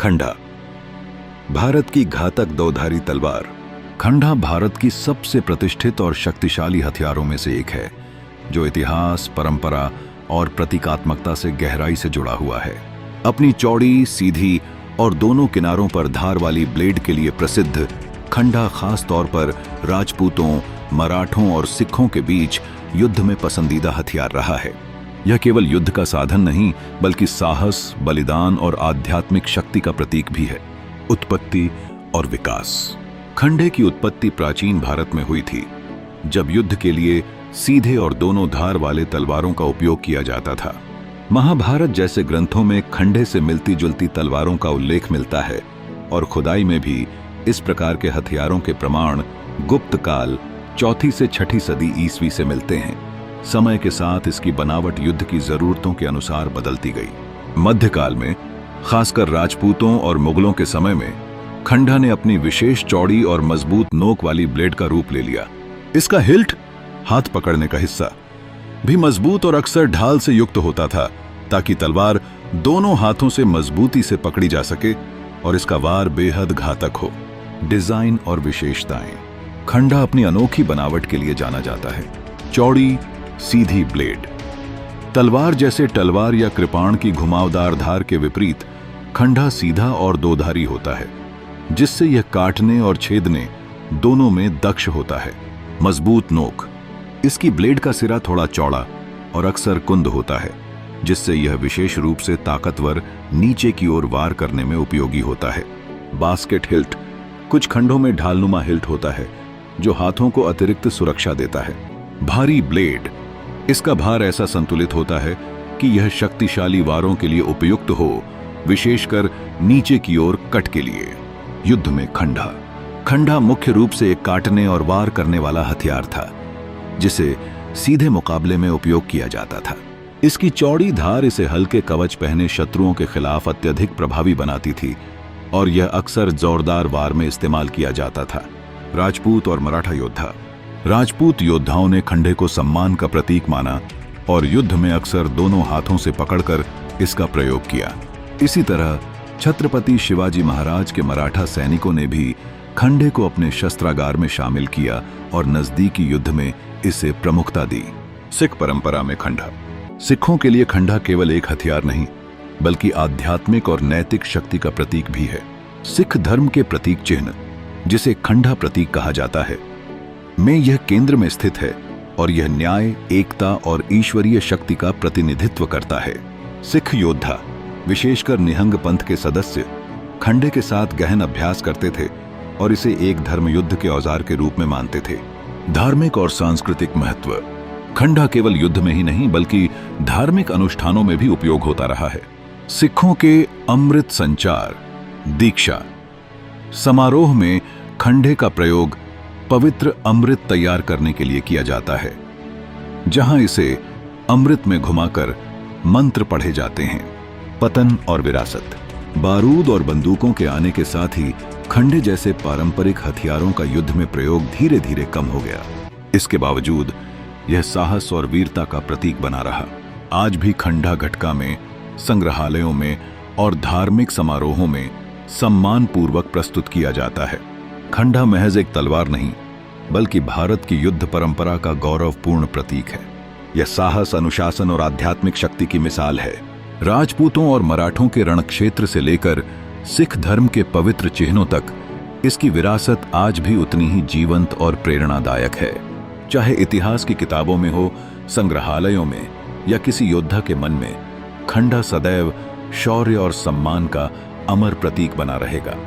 खंडा, भारत की घातक दोधारी तलवार। खंडा भारत की सबसे प्रतिष्ठित और शक्तिशाली हथियारों में से एक है, जो इतिहास, परंपरा और प्रतीकात्मकता से गहराई से जुड़ा हुआ है। अपनी चौड़ी, सीधी और दोनों किनारों पर धार वाली ब्लेड के लिए प्रसिद्ध, खंडा खास तौर पर राजपूतों, मराठों और सिखों के बीच युद्ध में पसंदीदा हथियार रहा है। यह केवल युद्ध का साधन नहीं, बल्कि साहस, बलिदान और आध्यात्मिक शक्ति का प्रतीक भी है। उत्पत्ति और विकास। खंडे की उत्पत्ति प्राचीन भारत में हुई थी, जब युद्ध के लिए सीधे और दोनों धार वाले तलवारों का उपयोग किया जाता था। महाभारत जैसे ग्रंथों में खंडे से मिलती जुलती तलवारों का उल्लेख मिलता है, और खुदाई में भी इस प्रकार के हथियारों के प्रमाण गुप्त काल 4वीं से 6वीं सदी ईस्वी से मिलते हैं। समय के साथ इसकी बनावट युद्ध की जरूरतों के अनुसार बदलती गई। मध्यकाल में, खासकर राजपूतों और मुगलों के समय में, खंडा ने अपनी विशेष चौड़ी और मजबूत नोक वाली ब्लेड का रूप ले लिया। इसका हिल्ट, हाथ पकड़ने का हिस्सा, भी मजबूत और अक्सर ढाल से युक्त होता था, ताकि तलवार दोनों हाथों से मजबूती से पकड़ी जा सके और इसका वार बेहद घातक हो। डिजाइन और विशेषताएं। खंडा अपनी अनोखी बनावट के लिए जाना जाता है। चौड़ी, सीधी ब्लेड। तलवार जैसे तलवार या कृपाण की घुमावदार धार के विपरीत, खंडा सीधा और दोधारी होता है, जिससे यह काटने और छेदने दोनों में दक्ष होता है। मजबूत नोक। इसकी ब्लेड का सिरा थोड़ा चौड़ा और अक्सर कुंद होता है, जिससे यह विशेष रूप से ताकतवर नीचे की ओर वार करने में उपयोगी होता है। Basket hilt. कुछ खंडों में ढालनुमा हिल्ट होता है, जो हाथों को अतिरिक्त सुरक्षा देता है। भारी ब्लेड। इसका भार ऐसा संतुलित होता है कि यह शक्तिशाली वारों के लिए उपयुक्त हो, विशेषकर नीचे की ओर कट के लिए। युद्ध में खंडा। खंडा मुख्य रूप से एक काटने और वार करने वाला हथियार था, जिसे सीधे मुकाबले में उपयोग किया जाता था। इसकी चौड़ी धार इसे हल्के कवच पहने शत्रुओं के खिलाफ अत्यधिक प्रभावी बनाती थी, और यह अक्सर जोरदार वार में इस्तेमाल किया जाता था। राजपूत और मराठा योद्धा। राजपूत योद्धाओं ने खंडे को सम्मान का प्रतीक माना और युद्ध में अक्सर दोनों हाथों से पकड़कर इसका प्रयोग किया। इसी तरह छत्रपति शिवाजी महाराज के मराठा सैनिकों ने भी खंडे को अपने शस्त्रागार में शामिल किया और नजदीकी युद्ध में इसे प्रमुखता दी। सिख परंपरा में खंडा। सिखों के लिए खंडा केवल एक हथियार नहीं, बल्कि आध्यात्मिक और नैतिक शक्ति का प्रतीक भी है। सिख धर्म के प्रतीक चिन्ह, जिसे खंडा प्रतीक कहा जाता है, में यह केंद्र में स्थित है, और यह न्याय, एकता और ईश्वरीय शक्ति का प्रतिनिधित्व करता है। सिख योद्धा, विशेषकर निहंग पंथ के सदस्य, खंडे के साथ गहन अभ्यास करते थे और इसे एक धर्म युद्ध के औजार के रूप में मानते थे। धार्मिक और सांस्कृतिक महत्व। खंडा केवल युद्ध में ही नहीं, बल्कि धार्मिक अनुष्ठानों में भी उपयोग होता रहा है। सिखों के अमृत संचार, दीक्षा समारोह में खंडे का प्रयोग पवित्र अमृत तैयार करने के लिए किया जाता है, जहां इसे अमृत में घुमाकर मंत्र पढ़े जाते हैं। पतन और विरासत। बारूद और बंदूकों के आने के साथ ही खंडे जैसे पारंपरिक हथियारों का युद्ध में प्रयोग धीरे धीरे कम हो गया। इसके बावजूद यह साहस और वीरता का प्रतीक बना रहा। आज भी खंडा घटका में, संग्रहालयों में और धार्मिक समारोहों में सम्मान पूर्वक प्रस्तुत किया जाता है। खंडा महज एक तलवार नहीं, बल्कि भारत की युद्ध परंपरा का गौरवपूर्ण प्रतीक है। यह साहस, अनुशासन और आध्यात्मिक शक्ति की मिसाल है। राजपूतों और मराठों के रणक्षेत्र से लेकर सिख धर्म के पवित्र चिन्हों तक इसकी विरासत आज भी उतनी ही जीवंत और प्रेरणादायक है। चाहे इतिहास की किताबों में हो, संग्रहालयों में या किसी योद्धा के मन में, खंडा सदैव शौर्य और सम्मान का अमर प्रतीक बना रहेगा।